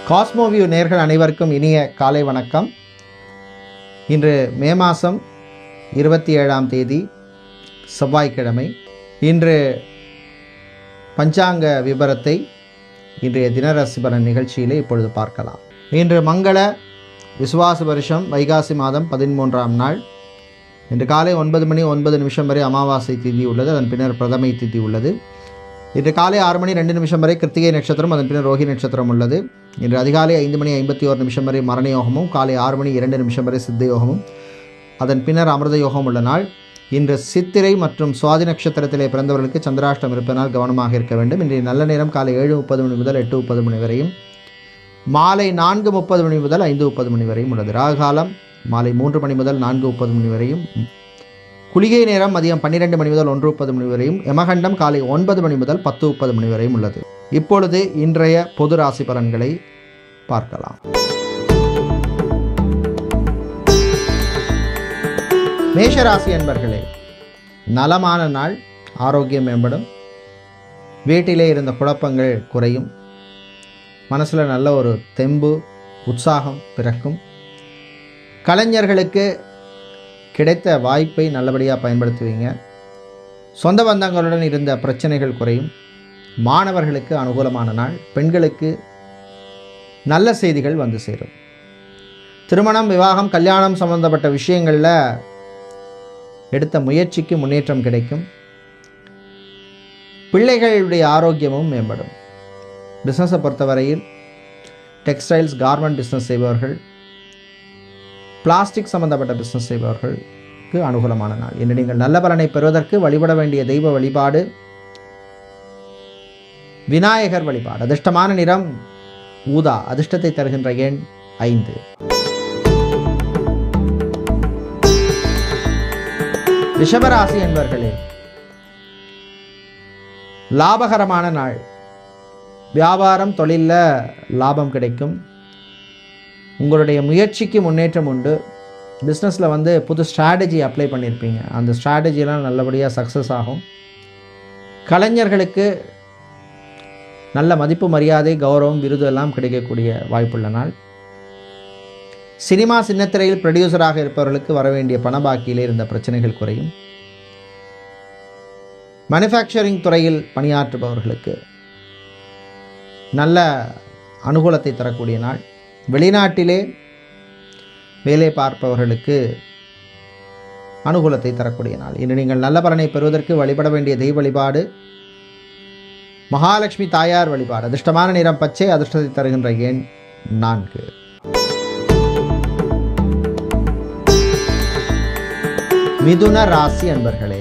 Cosmoview நேயர்கள் அனைவருக்கும் இனிய காலை வணக்கம். இன்று மே மாதம் 27ஆம் தேதி செவ்வாய்க்கிழமை. இன்று பஞ்சாங்க விபரத்தை இன்றைய தினராசி பலன் நிகழ்ச்சியிலே இப்பொழுது பார்க்கலாம். இன்று மங்கள விசுவாச வருஷம் வைகாசி மாதம் 13ஆம் நாள். இன்று காலை 9 மணி 9 வரை அமாவாசை திதி உள்ளது. அதன் பின்னர் பிரதமை திதி உள்ளது. இன்று காலை 6 மணி 2 வரை கிருத்திகை நட்சத்திரம், அதன் பின்னர் ரோஹி நட்சத்திரம் உள்ளது. இன்று அதிகாலை 5 மணி 51 வரை மரண யோகமும், காலை 6 மணி 2 வரை சித்த யோகமும், அதன் பின்னர் அமிர்த யோகம் உள்ள நாள். இன்று சித்திரை மற்றும் சுவாதி நட்சத்திரத்திலே பிறந்தவர்களுக்கு சந்திராஷ்டம் இருப்பதனால் கவனமாக இருக்க வேண்டும். இன்றைய நல்ல நேரம் காலை 7:30 மணி முதல் 8:30 மணி வரையும், மாலை 4:30 மணி முதல் 5:30 மணி வரையும் உள்ளது. ராகுகாலம் மாலை 3 மணி முதல் 4:30 மணி வரையும், குளிகை நேரம் மதியம் 12 மணி முதல் 1:30 மணி வரையும், யமகண்டம் காலை 9 மணி முதல் 10:30 மணி வரையும் உள்ளது. இப்பொழுது இன்றைய பொது ராசி பலன்களை பார்க்கலாம். மேஷராசி அன்பர்களே, நலமான நாள், ஆரோக்கியம் மேம்படும், வீட்டிலே இருந்த குழப்பங்கள் குறையும், மனசில் நல்ல ஒரு தெம்பு உற்சாகம் பிறக்கும். கலைஞர்களுக்கு கிடைத்த வாய்ப்பை நல்லபடியாக பயன்படுத்துவீங்க. சொந்த பந்தங்களுடன் இருந்த பிரச்சனைகள் குறையும். மாணவர்களுக்கு அனுகூலமான நாள். பெண்களுக்கு நல்ல செய்திகள் வந்து சேரும். திருமணம், விவாகம், கல்யாணம் சம்பந்தப்பட்ட விஷயங்களில் எடுத்த முயற்சிக்கு முன்னேற்றம் கிடைக்கும். பிள்ளைகளுடைய ஆரோக்கியமும் மேம்படும். பிஸ்னஸை பொறுத்தவரையில் டெக்ஸ்டைல்ஸ், கார்மெண்ட் பிஸ்னஸ் செய்பவர்கள், பிளாஸ்டிக் சம்பந்தப்பட்ட பிஸ்னஸ் செய்பவர்களுக்கு அனுகூலமான நாள். இன்று நீங்கள் நல்ல பலனை பெறுவதற்கு வழிபட வேண்டிய தெய்வ வழிபாடு விநாயகர் வழிபாடு. அதிர்ஷ்டமான நிறம் ஊதா. அதிர்ஷ்டத்தை தருகின்ற எண் 5. ரிஷபராசி என்பவர்களே, லாபகரமான நாள். வியாபாரம், தொழிலில் லாபம் கிடைக்கும். உங்களுடைய முயற்சிக்கு முன்னேற்றம் உண்டு. பிஸ்னஸில் புது ஸ்ட்ராட்டஜி அப்ளை பண்ணியிருப்பீங்க. அந்த ஸ்ட்ராட்டஜியெலாம் நல்லபடியாக சக்ஸஸ் ஆகும். கலைஞர்களுக்கு நல்ல மதிப்பு, மரியாதை, கௌரவம், விருது எல்லாம் கிடைக்கக்கூடிய வாய்ப்புள்ள நாள். சினிமா, சின்னத்திரையில் ப்ரொடியூசராக இருப்பவர்களுக்கு வரவேண்டிய பண பாக்கியிலே இருந்த பிரச்சனைகள் குறையும். மேனுஃபேக்சரிங் துறையில் பணியாற்றுபவர்களுக்கு நல்ல அனுகூலத்தை தரக்கூடிய நாள். வெளிநாட்டிலே வேலை பார்ப்பவர்களுக்கு அனுகூலத்தை தரக்கூடிய நாள். இன்று நீங்கள் நல்ல பலனை பெறுவதற்கு வழிபட வேண்டிய தெய்வ வழிபாடு மகாலட்சுமி தாயார் வழிபாடு. அதிர்ஷ்டமான நிறம் பச்சை. அதிர்ஷ்டத்தை தருகின்ற எண் 4. மிதுன ராசி அன்பர்களே,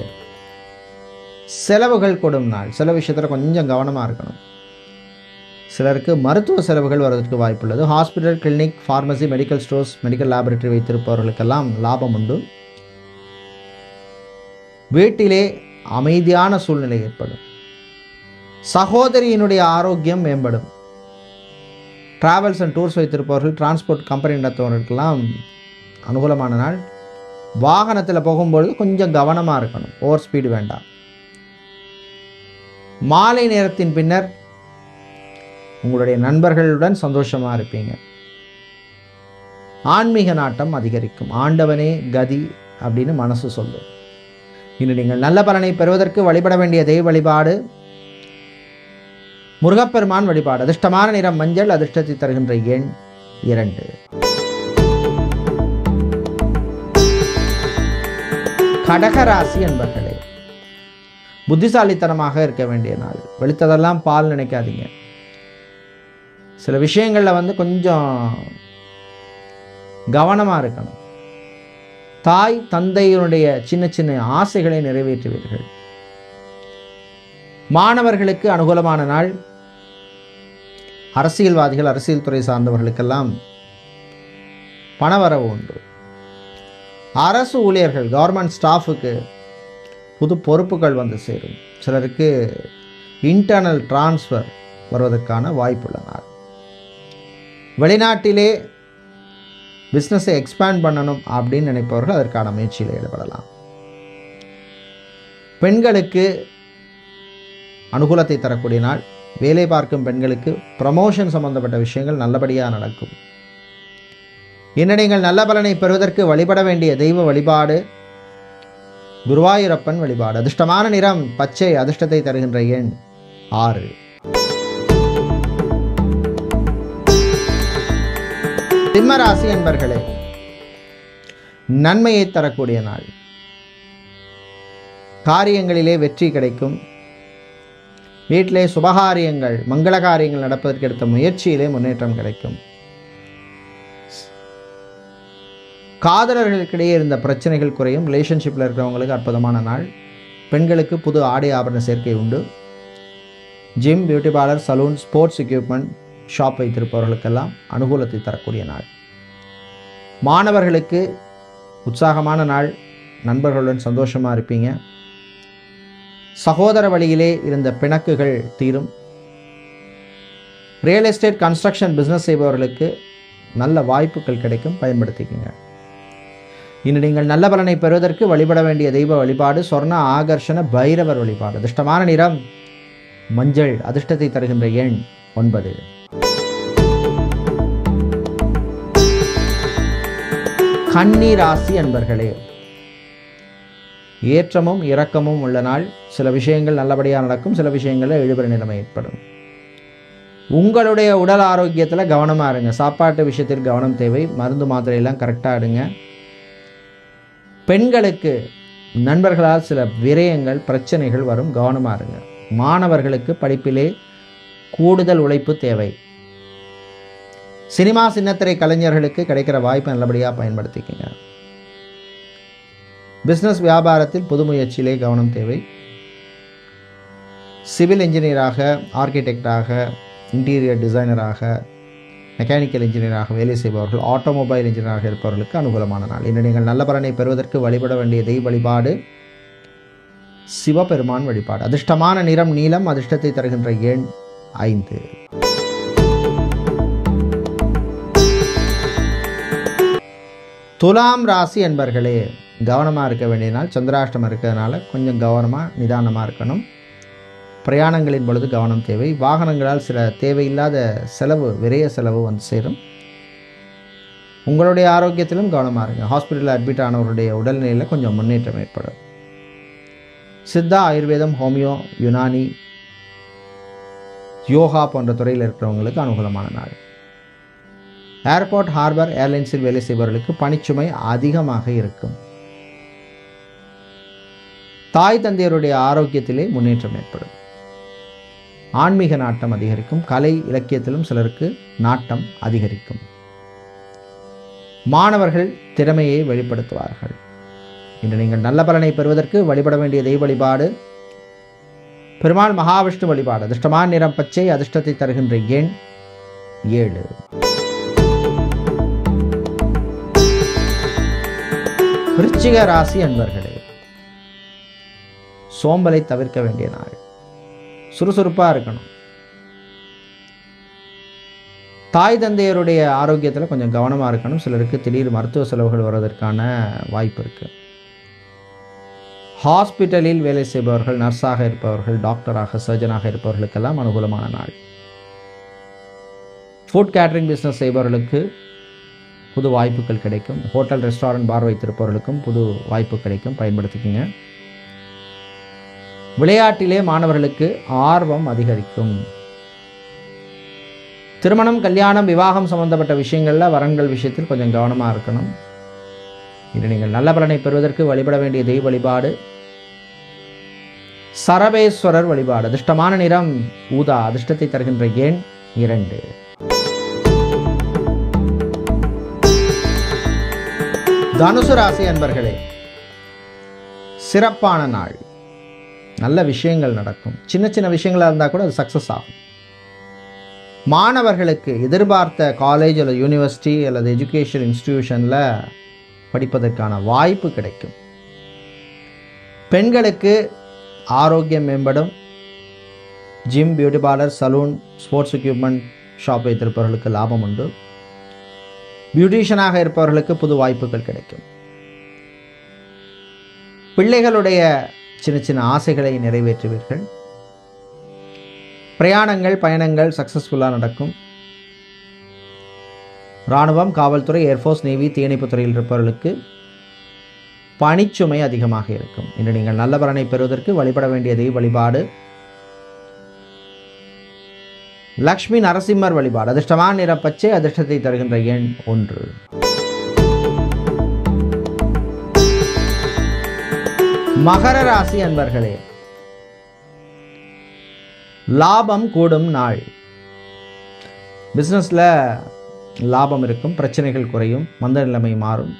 செலவுகள் கொடும் நாள். சில விஷயத்தில் கொஞ்சம் கவனமாக இருக்கணும். சிலருக்கு மருத்துவ செலவுகள் வருவதற்கு வாய்ப்புள்ளது. Hospital, clinic, pharmacy, medical stores, medical laboratory வைத்திருப்பவர்களுக்கெல்லாம் லாபம் உண்டு. வீட்டிலே அமைதியான சூழ்நிலை ஏற்படும். சகோதரியினுடைய ஆரோக்கியம் மேம்படும். டிராவல்ஸ் அண்ட் டூர்ஸ் வைத்திருப்பவர்கள், டிரான்ஸ்போர்ட் கம்பெனி நடத்துவவர்களுக்கெல்லாம் அனுகூலமான நாள். வாகனத்தில் போகும்பொழுது கொஞ்சம் கவனமாக இருக்கணும். ஓவர் ஸ்பீடு வேண்டாம். மாலை நேரத்தின் பின்னர் உங்களுடைய நண்பர்களுடன் சந்தோஷமாக இருப்பீங்க. ஆன்மீக நாட்டம் அதிகரிக்கும். ஆண்டவனே கதி அப்படின்னு மனசு சொல்லும். இன்று நீங்கள் நல்ல பலனை பெறுவதற்கு வழிபட வேண்டிய தெய்வ வழிபாடு முருகப்பெருமான் வழிபாடு. அதிர்ஷ்டமான நிறம் மஞ்சள். அதிர்ஷ்டத்தை தருகின்ற எண் 2. கடகராசி என்பர்களே, புத்திசாலித்தனமாக இருக்க வேண்டிய நாள். வெளுத்ததெல்லாம் பால் நினைக்காதீங்க. சில விஷயங்களில் கொஞ்சம் கவனமாக இருக்கணும். தாய் தந்தையினுடைய சின்ன சின்ன ஆசைகளை நிறைவேற்றுவீர்கள். மாணவர்களுக்கு அனுகூலமான நாள். அரசியல்வாதிகள், அரசியல் துறை சார்ந்தவர்களுக்கெல்லாம் பணவரவு உண்டு. அரசு ஊழியர்கள், கவர்மெண்ட் ஸ்டாஃபுக்கு புது பொறுப்புகள் வந்து சேரும். சிலருக்கு இன்டர்னல் டிரான்ஸ்ஃபர் வருவதற்கான வாய்ப்புள்ள நாள். வெளிநாட்டிலே பிஸ்னஸை எக்ஸ்பேண்ட் பண்ணணும் அப்படின்னு நினைப்பவர்கள் அதற்கான முயற்சியில் ஈடுபடலாம். பெண்களுக்கு அனுகூலத்தை தரக்கூடிய நாள். வேலை பார்க்கும் பெண்களுக்கு ப்ரமோஷன் சம்பந்தப்பட்ட விஷயங்கள் நல்லபடியாக நடக்கும். இன்று நீங்கள் நல்ல பலனை பெறுவதற்கு வழிபட வேண்டிய தெய்வ வழிபாடு குருவாயூரப்பன் வழிபாடு. அதிர்ஷ்டமான நிறம் பச்சை. அதிர்ஷ்டத்தை தருகின்ற எண் 6. சிம்ம ராசி என்பர்களே, நன்மையை தரக்கூடிய நாள். காரியங்களிலே வெற்றி கிடைக்கும். வீட்டிலே சுபகாரியங்கள் மங்கள காரியங்கள் நடப்பதற்கு எடுத்த முயற்சியிலே முன்னேற்றம் கிடைக்கும். காதலர்களுக்கிடையே இருந்த பிரச்சனைகள் குறையும். ரிலேஷன்ஷிப்பில் இருக்கிறவங்களுக்கு அற்புதமான நாள். பெண்களுக்கு புது ஆடை ஆபரண சேர்க்கை உண்டு. Gym, beauty parlour, salon, sports equipment shop வைத்திருப்பவர்களுக்கெல்லாம் அனுகூலத்தை தரக்கூடிய நாள். மாணவர்களுக்கு உற்சாகமான நாள். நண்பர்களுடன் சந்தோஷமாக இருப்பீங்க. சகோதர வழியிலே இருந்த பிணக்குகள் தீரும். ரியல் எஸ்டேட், கன்ஸ்ட்ரக்ஷன் பிஸ்னஸ் செய்பவர்களுக்கு நல்ல வாய்ப்புகள் கிடைக்கும். பயன்படுத்திக்கங்க. இன்று நீங்கள் நல்ல பலனை பெறுவதற்கு வழிபட வேண்டிய தெய்வ வழிபாடு சொர்ண ஆகர்ஷண பைரவர் வழிபாடு. அதிர்ஷ்டமான நிறம் மஞ்சள். அதிர்ஷ்டத்தை தருகின்ற எண் 9. கன்னி ராசி அன்பர்களே, ஏற்றமும் இரக்கமும் உள்ள நாள். சில விஷயங்கள் நல்லபடியாக நடக்கும். சில விஷயங்களில் இழுபறி நிலைமை ஏற்படும். உங்களுடைய உடல் ஆரோக்கியத்தில் கவனமாக இருங்க. சாப்பாட்டு விஷயத்தில் கவனம் தேவை. மருந்து மாத்திரையெல்லாம் கரெக்டாக எடுங்க. பெண்களுக்கு நண்பர்களால் சில விரயங்கள் பிரச்சனைகள் வரும். கவனமாக இருங்க. மாணவர்களுக்கு படிப்பிலே கூடுதல் உழைப்பு தேவை. சினிமா சின்னத்திரை கலைஞர்களுக்கு கிடைக்கிற வாய்ப்பை நல்லபடியாக பயன்படுத்திக்கங்க. பிஸ்னஸ் வியாபாரத்தில் புது முயற்சியிலே கவனம் தேவை. சிவில் இன்ஜினியராக, ஆர்கிடெக்டாக, இன்டீரியர் டிசைனராக, மெக்கானிக்கல் இன்ஜினியராக வேலை செய்பவர்கள், ஆட்டோமொபைல் இன்ஜினியராக இருப்பவர்களுக்கு அனுகூலமான நாள். இன்று நீங்கள் நல்ல பலனை பெறுவதற்கு வழிபட வேண்டிய தெய்வ வழிபாடு சிவபெருமான் வழிபாடு. அதிர்ஷ்டமான நிறம் நீலம். அதிர்ஷ்டத்தை தருகின்ற எண் 5. துலாம் ராசி என்பர்களே, கவனமாக இருக்க வேண்டிய நாள். சந்திராஷ்டமம் இருக்கிறதுனால கொஞ்சம் கவனமாக நிதானமாக இருக்கணும். பிரயாணங்களின் பொழுது கவனம் தேவை. வாகனங்களால் சில தேவையில்லாத செலவு, விரைய செலவு வந்து சேரும். உங்களுடைய ஆரோக்கியத்திலும் கவனமாக இருங்க. ஹாஸ்பிட்டலில் அட்மிட் ஆனவருடைய உடல்நிலையில் கொஞ்சம் முன்னேற்றம் ஏற்படும். சித்தா, ஆயுர்வேதம், ஹோமியோ, யுனானி, யோகா போன்ற துறையில் இருக்கிறவங்களுக்கு அனுகூலமான நாள். ஏர்போர்ட், ஹார்பர், ஏர்லைன்ஸில் வேலை செய்பவர்களுக்கு பணிச்சுமை அதிகமாக இருக்கும். தாய் தந்தையருடைய ஆரோக்கியத்திலே முன்னேற்றம் ஏற்படும். ஆன்மீக நாட்டம் அதிகரிக்கும். கலை இலக்கியத்திலும் சிலருக்கு நாட்டம் அதிகரிக்கும். மாணவர்கள் திறமையை வெளிப்படுத்துவார்கள். இன்று நீங்கள் நல்ல பலனை பெறுவதற்கு வழிபட வேண்டிய தெய்வ வழிபாடு பெருமாள் மகாவிஷ்ணு வழிபாடு. அதிர்ஷ்டமான நிறம் பச்சை. அதிர்ஷ்டத்தை தருகின்ற எண் 7. விருச்சிக ராசி அன்பர்களே, சோம்பலை தவிர்க்க வேண்டிய நாள். சுறுசுறுப்பாக இருக்கணும். தாய் தந்தையருடைய ஆரோக்கியத்தில் கொஞ்சம் கவனமாக இருக்கணும். சிலருக்கு திடீர் மருத்துவ செலவுகள் வருவதற்கான வாய்ப்பு இருக்குது. ஹாஸ்பிட்டலில் வேலை செய்பவர்கள், நர்ஸாக இருப்பவர்கள், டாக்டராக, சர்ஜனாக இருப்பவர்களுக்கெல்லாம் அனுகூலமான நாள். ஃபுட் கேட்டரிங் பிஸ்னஸ் செய்பவர்களுக்கு புது வாய்ப்புகள் கிடைக்கும். ஹோட்டல், ரெஸ்டாரண்ட், பார் வைத்திருப்பவர்களுக்கும் புது வாய்ப்பு கிடைக்கும். பயன்படுத்திக்கங்க. விளையாட்டிலே மாணவர்களுக்கு ஆர்வம் அதிகரிக்கும். திருமணம், கல்யாணம், விவாகம் சம்பந்தப்பட்ட விஷயங்களில் வரன்கள் விஷயத்தில் கொஞ்சம் கவனமாக இருக்கணும். இது நீங்கள் நல்ல பலனை பெறுவதற்கு வழிபட வேண்டிய தெய்வ வழிபாடு சரபேஸ்வரர் வழிபாடு. அதிர்ஷ்டமான நிறம் ஊதா. அதிர்ஷ்டத்தை தருகின்ற எண் 2. தனுசு ராசி அன்பர்களே, சிறப்பான நாள். நல்ல விஷயங்கள் நடக்கும். சின்ன சின்ன விஷயங்களாக இருந்தால் கூட அது சக்ஸஸ் ஆகும். மாணவர்களுக்கு எதிர்பார்த்த காலேஜ் அல்லது யூனிவர்சிட்டி அல்லது எஜுகேஷன் இன்ஸ்டிடியூஷனில் படிப்பதற்கான வாய்ப்பு கிடைக்கும். பெண்களுக்கு ஆரோக்கியம் மேம்படும். Gym, beauty parlour, salon, sports equipment shop வைத்திருப்பவர்களுக்கு லாபம் உண்டு. பியூட்டிஷியனாக இருப்பவர்களுக்கு புது வாய்ப்புகள் கிடைக்கும். பிள்ளைகளுடைய சின்ன சின்ன ஆசைகளை நிறைவேற்றுவீர்கள். பிரயாணங்கள் பயணங்கள் சக்ஸஸ்ஃபுல்லாக நடக்கும். இராணுவம், காவல்துறை, ஏர்ஃபோர்ஸ், நேவி, தீயணைப்பு துறையில் இருப்பவர்களுக்கு பணிச்சுமை அதிகமாக இருக்கும். இன்று நீங்கள் நல்ல பலனை பெறுவதற்கு வழிபட வேண்டிய தெய்வ வழிபாடு லக்ஷ்மி நரசிம்மர் வழிபாடு. அதிர்ஷ்டமான நிறம் பச்சை, அதிர்ஷ்டத்தை தருகின்ற எண் 1. மகர ராசி அன்பர்களே, லாபம் கூடும் நாள். பிஸ்னஸில் லாபம் இருக்கும், பிரச்சனைகள் குறையும், மந்த நிலைமை மாறும்.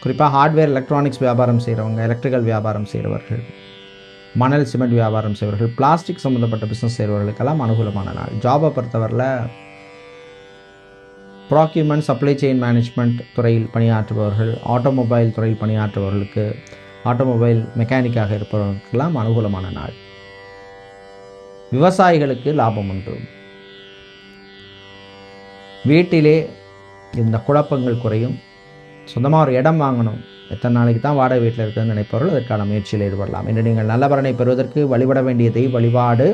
குறிப்பாக ஹார்ட்வேர் எலக்ட்ரானிக்ஸ் வியாபாரம் செய்கிறவங்க, எலக்ட்ரிக்கல் வியாபாரம் செய்கிறவர்கள், மணல் சிமெண்ட் வியாபாரம் செய்கிறவர்கள், பிளாஸ்டிக் சம்மந்தப்பட்ட பிஸ்னஸ் செய்கிறவர்களுக்கெல்லாம் அனுகூலமான நாள். ஜாபை பொறுத்தவரையில் ப்ராக்யூமெண்ட், சப்ளை செயின் மேனேஜ்மெண்ட் துறையில் பணியாற்றுபவர்கள், ஆட்டோமொபைல் துறையில் பணியாற்றுபவர்களுக்கு, ஆட்டோமொபைல் மெக்கானிக்காக இருப்பவர்களுக்கெல்லாம் அனுகூலமான நாள். விவசாயிகளுக்கு லாபம் உண்டு. வீட்டிலே இந்த குழப்பங்கள் குறையும். சொந்தமாக ஒரு இடம் வாங்கணும், எத்தனை நாளைக்கு தான் வாடகை வீட்டில் இருக்குதுன்னு நினைப்பவர்கள் அதற்கான முயற்சியில் ஈடுபடலாம். இன்று நீங்கள் நல்ல பலனை பெறுவதற்கு வழிபட வேண்டிய தெய்வ வழிபாடு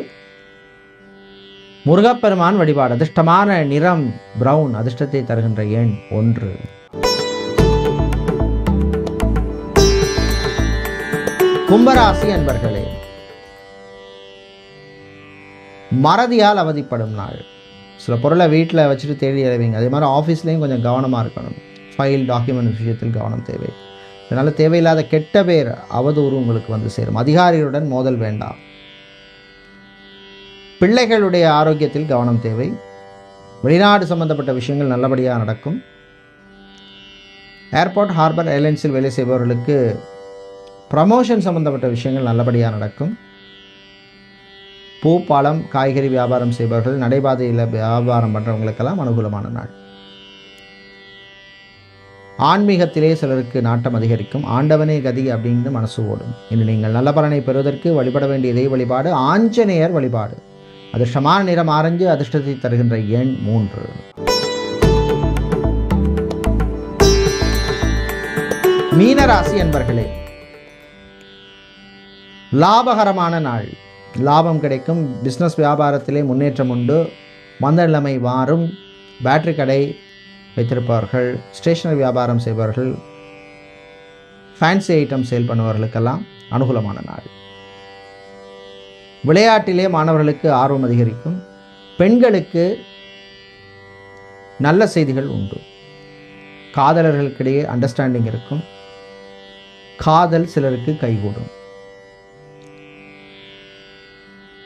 முருகப்பெருமான் வழிபாடு. அதிர்ஷ்டமான நிறம் பிரவுன், அதிர்ஷ்டத்தை தருகின்ற எண் 1. கும்பராசி அன்பர்களே, மறதியால் அவதிப்படும் நாள். சில பொருளை வீட்டில் வச்சுட்டு தேடி எழுவீங்க. அதே மாதிரி ஆஃபீஸ்லேயும் கொஞ்சம் கவனமாக இருக்கணும். ஃபைல் டாக்குமெண்ட் விஷயத்தில் கவனம் தேவை. இதனால் தேவையில்லாத கெட்ட பேர் அவதூறு உங்களுக்கு வந்து சேரும். அதிகாரிகளுடன் மோதல் வேண்டாம். பிள்ளைகளுடைய ஆரோக்கியத்தில் கவனம் தேவை. வெளிநாடு சம்பந்தப்பட்ட விஷயங்கள் நல்லபடியாக நடக்கும். ஏர்போர்ட், ஹார்பர், ஏர்லைன்ஸில் வேலை செய்பவர்களுக்கு ப்ரமோஷன் சம்பந்தப்பட்ட விஷயங்கள் நல்லபடியாக நடக்கும். பூ, பழம், காய்கறி வியாபாரம் செய்பவர்கள், நடைபாதையில் வியாபாரம் பண்ணுறவங்களுக்கெல்லாம் அனுகூலமான நாள். ஆன்மீகத்திலே சிலருக்கு நாட்டம் அதிகரிக்கும். ஆண்டவனே கதி அப்படின்னு மனசு ஓடும். இன்று நீங்கள் நல்ல பலனை பெறுவதற்கு வழிபட வேண்டிய தெய்வ வழிபாடு ஆஞ்சநேயர் வழிபாடு. அதிர்ஷ்டமான நிறம் ஆரஞ்சு, அதிர்ஷ்டத்தை தருகின்ற எண் 3. மீனராசி அன்பர்களே, லாபகரமான நாள். லாபம் கிடைக்கும். பிஸ்னஸ் வியாபாரத்திலே முன்னேற்றம் உண்டு. மந்த நிலைமை மாறும். பேட்டரி கடை வைத்திருப்பவர்கள், ஸ்டேஷனரி வியாபாரம் செய்பவர்கள், ஃபேன்சி ஐட்டம் சேல் பண்ணுபவர்களுக்கெல்லாம் அனுகூலமான நாள். விளையாட்டிலே மாணவர்களுக்கு ஆர்வம் அதிகரிக்கும். பெண்களுக்கு நல்ல செய்திகள் உண்டு. காதலர்களுக்கிடையே அண்டர்ஸ்டாண்டிங் இருக்கும். காதல் சிலருக்கு கைகூடும்.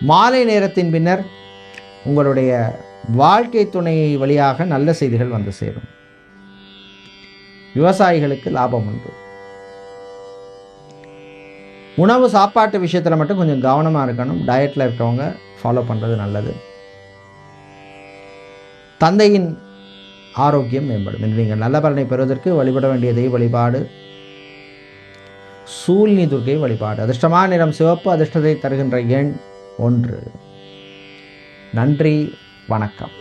மாலை நேரத்தின் பின்னர் உங்களுடைய வாழ்க்கை துணை வழியாக நல்ல செய்திகள் வந்து சேரும். விவசாயிகளுக்கு லாபம் உண்டு. உணவு சாப்பாட்டு விஷயத்தில் மட்டும் கொஞ்சம் கவனமாக இருக்கணும். டயட்டில் இருக்கவங்க ஃபாலோ பண்ணுறது நல்லது. தந்தையின் ஆரோக்கியம் மேம்படும். இன்று நீங்கள் நல்ல பலனை பெறுவதற்கு வழிபட வேண்டிய தெய்வ வழிபாடு சூழ்நி துர்க்கை வழிபாடு. அதிர்ஷ்டமான நிறம் சிவப்பு, அதிர்ஷ்டத்தை தருகின்ற எண் 1. நன்றி, வணக்கம்.